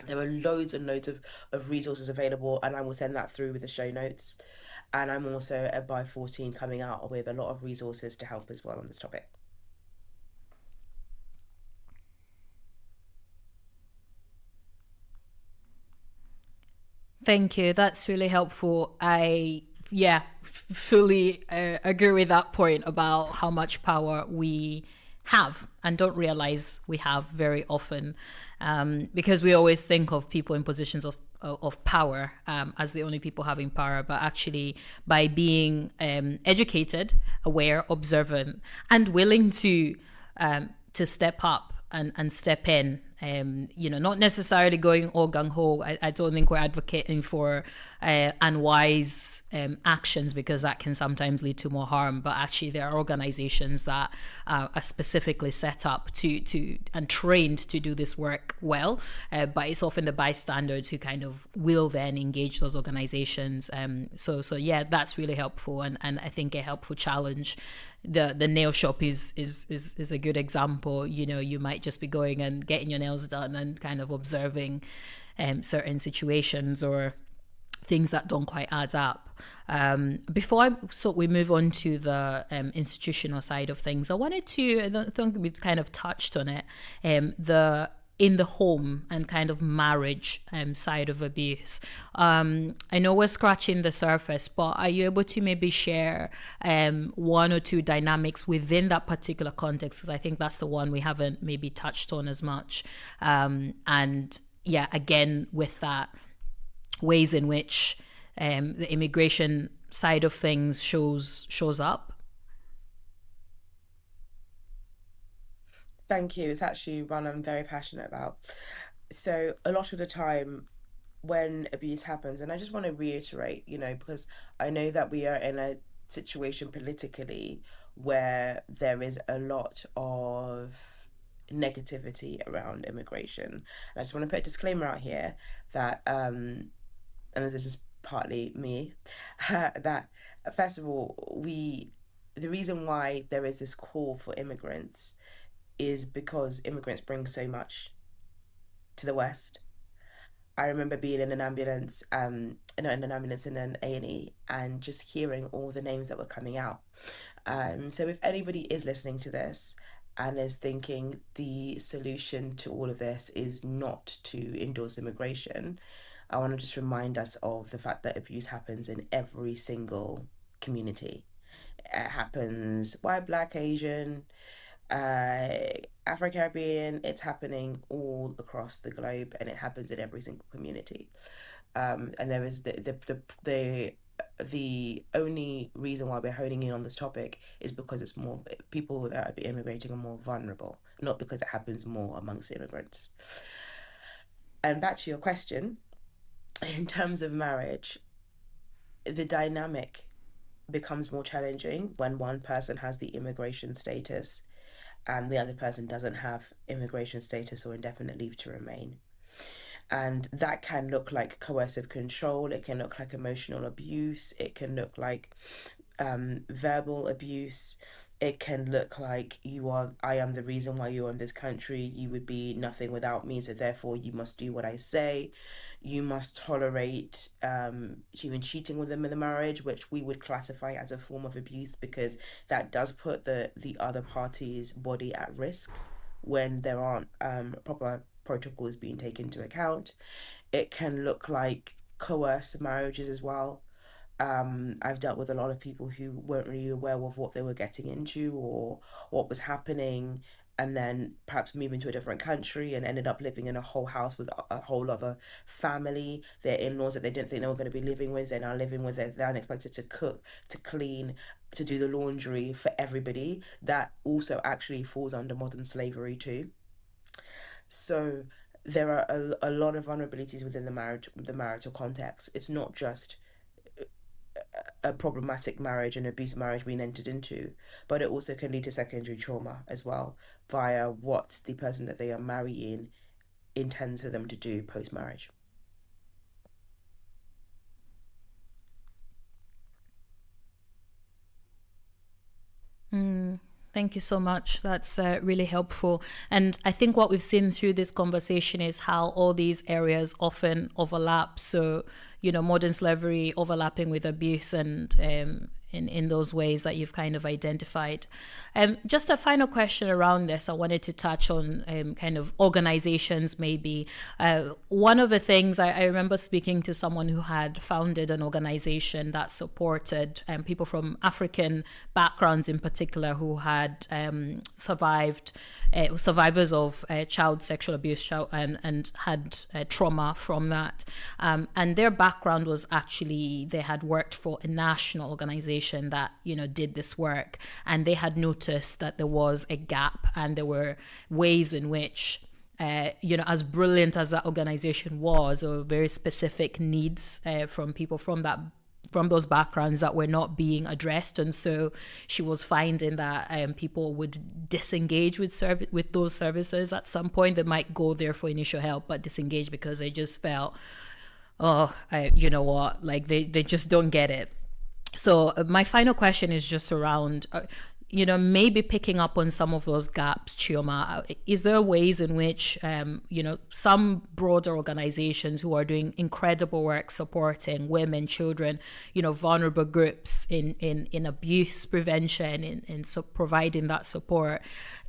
There are loads and loads of resources available, and I will send that through with the show notes. And I'm also at By 14 coming out with a lot of resources to help as well on this topic. Thank you. That's really helpful. I fully agree with that point about how much power we have and don't realize we have very often, because we always think of people in positions of of power as the only people having power, but actually by being educated, aware, observant, and willing to step up and step in. Not necessarily going all gung-ho. I don't think we're advocating for unwise actions, because that can sometimes lead to more harm. But actually, there are organizations that are specifically set up to and trained to do this work well. But it's often the bystanders who kind of will then engage those organizations. So yeah, that's really helpful, and I think a helpful challenge. The nail shop is a good example. You might just be going and getting your nails done and kind of observing certain situations or things that don't quite add up. Before we move on to the institutional side of things, I wanted to, I think we've kind of touched on it, in the home and kind of marriage side of abuse. I know we're scratching the surface, but are you able to maybe share one or two dynamics within that particular context? Because I think that's the one we haven't maybe touched on as much. And yeah, again, with that, ways in which the immigration side of things shows up. Thank you. It's actually one I'm very passionate about. So a lot of the time when abuse happens, and I just want to reiterate, because I know that we are in a situation politically where there is a lot of negativity around immigration. And I just want to put a disclaimer out here that, and this is partly me, that first of all, the reason why there is this call for immigrants is because immigrants bring so much to the West. I remember being in an ambulance, in an A&E, and just hearing all the names that were coming out. So if anybody is listening to this and is thinking the solution to all of this is not to endorse immigration, I want to just remind us of the fact that abuse happens in every single community. It happens white, black, Asian, Afro-Caribbean. It's happening all across the globe, and it happens in every single community. And there is the only reason why we're honing in on this topic is because it's more people that are immigrating are more vulnerable, not because it happens more amongst immigrants. And back to your question, in terms of marriage, the dynamic becomes more challenging when one person has the immigration status and the other person doesn't have immigration status or indefinite leave to remain. And that can look like coercive control, it can look like emotional abuse, it can look like verbal abuse, it can look like I am the reason why you're in this country, you would be nothing without me, so therefore you must do what I say. You must tolerate even cheating with them in the marriage, which we would classify as a form of abuse, because that does put the other party's body at risk when there aren't proper protocols being taken into account. It can look like coerced marriages as well. I've dealt with a lot of people who weren't really aware of what they were getting into or what was happening, and then perhaps moving to a different country and ended up living in a whole house with a whole other family. Their in-laws that they didn't think they were going to be living with, they're now living with. They're expected to cook, to clean, to do the laundry for everybody. That also actually falls under modern slavery too. So there are a lot of vulnerabilities within the marital context. It's not just a problematic marriage, an abuse marriage being entered into, but it also can lead to secondary trauma as well via what the person that they are marrying intends for them to do post-marriage. Thank you so much. That's really helpful. And I think what we've seen through this conversation is how all these areas often overlap. So, modern slavery overlapping with abuse and in those ways that you've kind of identified. Just a final question around this. I wanted to touch on kind of organizations maybe. One of the things I remember speaking to someone who had founded an organization that supported people from African backgrounds in particular who had survivors of child sexual abuse and had trauma from that. And their background was actually they had worked for a national organization that, did this work. And they had noticed that there was a gap and there were ways in which, as brilliant as that organization was, or very specific needs from people from those backgrounds that were not being addressed. And so she was finding that people would disengage with those services at some point. They might go there for initial help, but disengage because they just felt, you know what, like they just don't get it. So my final question is just around, maybe picking up on some of those gaps, Chioma. Is there ways in which, some broader organizations who are doing incredible work supporting women, children, vulnerable groups in abuse prevention, in providing that support,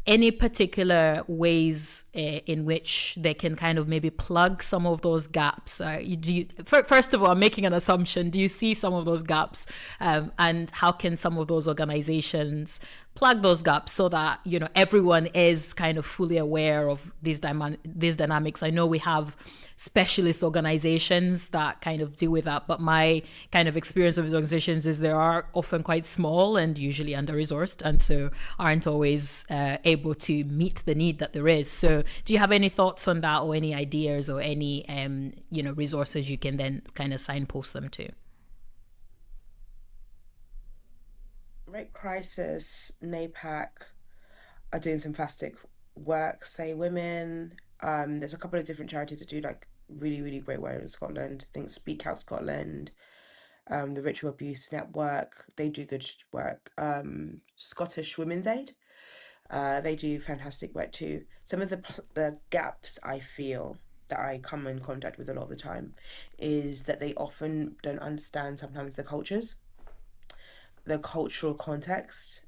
any particular ways in which they can kind of maybe plug some of those gaps? First of all, I'm making an assumption. Do you see some of those gaps? And how can some of those organizations plug those gaps so that, everyone is kind of fully aware of these dynamics? I know we have specialist organizations that kind of deal with that, but my kind of experience of these organizations is they are often quite small and usually under-resourced, and so aren't always able to meet the need that there is. So do you have any thoughts on that, or any ideas, or any resources you can then kind of signpost them to? Rape Crisis, NAPAC are doing some fantastic work. Say Women. There's a couple of different charities that do like really, really great work in Scotland. I think Speak Out Scotland, the Ritual Abuse Network, they do good work. Scottish Women's Aid, they do fantastic work too. Some of the gaps I feel that I come in contact with a lot of the time is that they often don't understand sometimes the cultures. The cultural context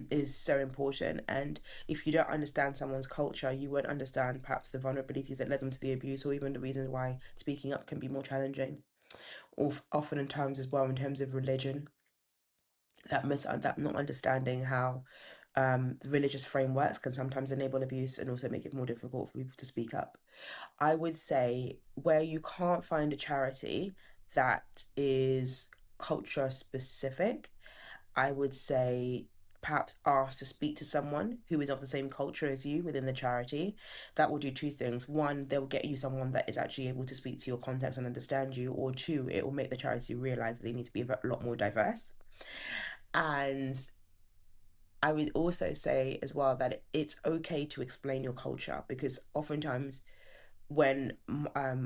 is so important, and if you don't understand someone's culture, you won't understand perhaps the vulnerabilities that led them to the abuse, or even the reasons why speaking up can be more challenging. Or often in times as well, in terms of religion, that not understanding how the religious frameworks can sometimes enable abuse and also make it more difficult for people to speak up. I would say where you can't find a charity that is culture specific, I would say perhaps ask to speak to someone who is of the same culture as you within the charity. That will do two things. One, they'll get you someone that is actually able to speak to your context and understand you, or two, it will make the charity realize that they need to be a lot more diverse. And I would also say as well that it's okay to explain your culture, because oftentimes when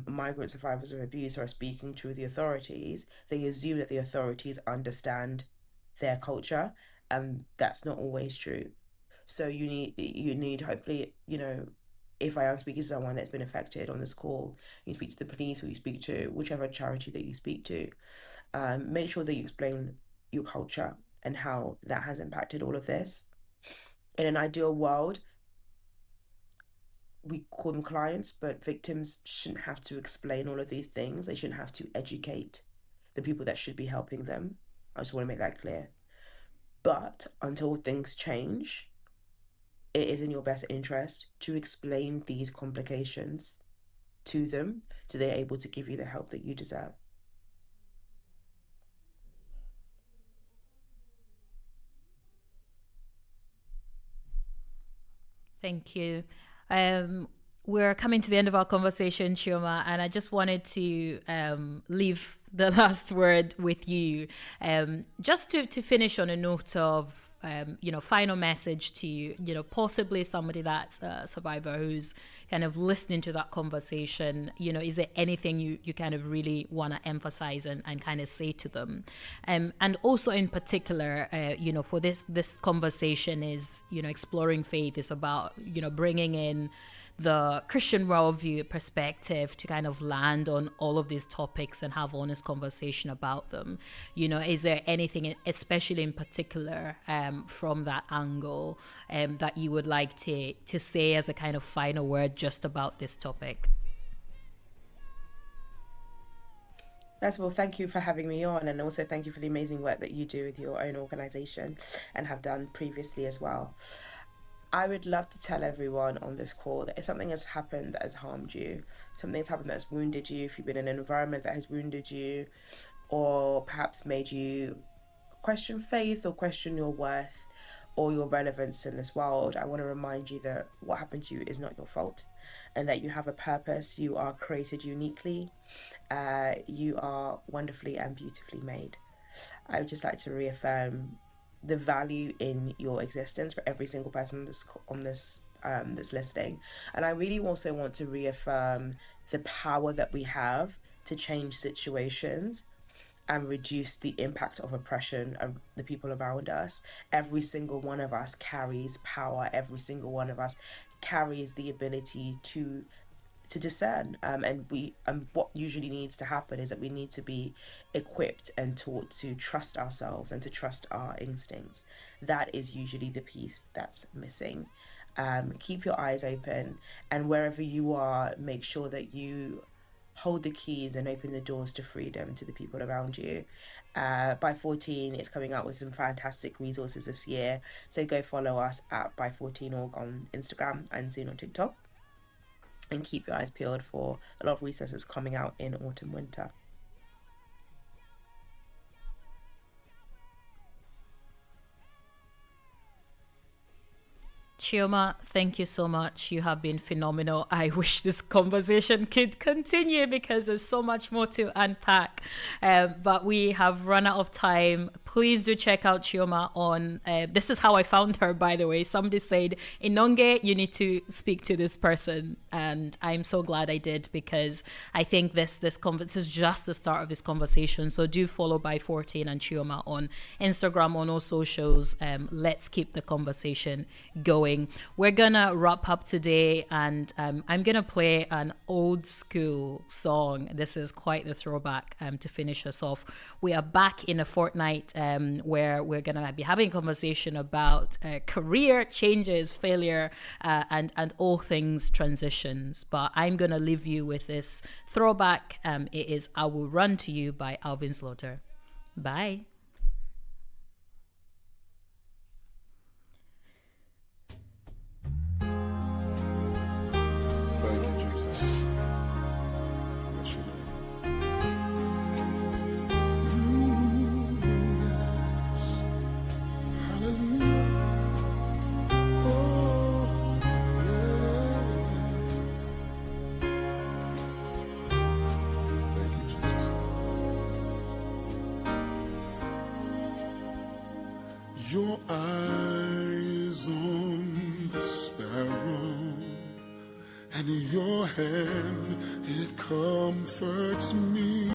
migrant survivors of abuse are speaking to the authorities, they assume that the authorities understand their culture, and that's not always true. So you need hopefully, if I am speaking to someone that's been affected on this call, you speak to the police, or you speak to whichever charity that you speak to, make sure that you explain your culture and how that has impacted all of this. In an ideal world, we call them clients, but victims shouldn't have to explain all of these things. They shouldn't have to educate the people that should be helping them. I just want to make that clear. But until things change, it is in your best interest to explain these complications to them so they're able to give you the help that you deserve. Thank you. We're coming to the end of our conversation, Chioma, and I just wanted to leave the last word with you, just to finish on a note of, final message to, possibly somebody that's a survivor who's kind of listening to that conversation. Is there anything you kind of really want to emphasize and kind of say to them? And also in particular, for this conversation is, exploring faith is about, bringing in the Christian worldview perspective to kind of land on all of these topics and have honest conversation about them. You know, is there anything, especially in particular, from that angle, that you would like to say as a kind of final word just about this topic? First of all, thank you for having me on, and also thank you for the amazing work that you do with your own organisation and have done previously as well. I would love to tell everyone on this call that if something has happened that has harmed you, something has happened that has wounded you, if you've been in an environment that has wounded you, or perhaps made you question faith or question your worth or your relevance in this world, I want to remind you that what happened to you is not your fault, and that you have a purpose. You are created uniquely. You are wonderfully and beautifully made. I would just like to reaffirm the value in your existence for every single person on this listening, and I really also want to reaffirm the power that we have to change situations and reduce the impact of oppression of the people around us. Every single one of us carries power. Every single one of us carries the ability to discern. And what usually needs to happen is that we need to be equipped and taught to trust ourselves and to trust our instincts. That is usually the piece that's missing. Keep your eyes open, and wherever you are, make sure that you hold the keys and open the doors to freedom to the people around you. By 14 is coming out with some fantastic resources this year, so go follow us at by14org on Instagram and soon on TikTok, and keep your eyes peeled for a lot of resources coming out in autumn winter. Chioma, thank you so much. You have been phenomenal. I wish this conversation could continue because there's so much more to unpack. But we have run out of time. Please do check out Chioma on, this is how I found her, by the way. Somebody said, Inonge, you need to speak to this person. And I'm so glad I did, because I think this is just the start of this conversation. So do follow By14 and Chioma on Instagram, on all socials. Let's keep the conversation going. We're gonna wrap up today, and I'm gonna play an old school song. This is quite the throwback to finish us off. We are back in a fortnight where we're gonna be having a conversation about career changes, failure, and all things transitions. But I'm gonna leave you with this throwback. It is "I Will Run to You" by Alvin Slaughter. Bye. Thank you, Jesus. Bless your name. Yes. Hallelujah. Oh, yeah. Thank you, Jesus. Your eyes on the sparrow, and your hand, it comforts me.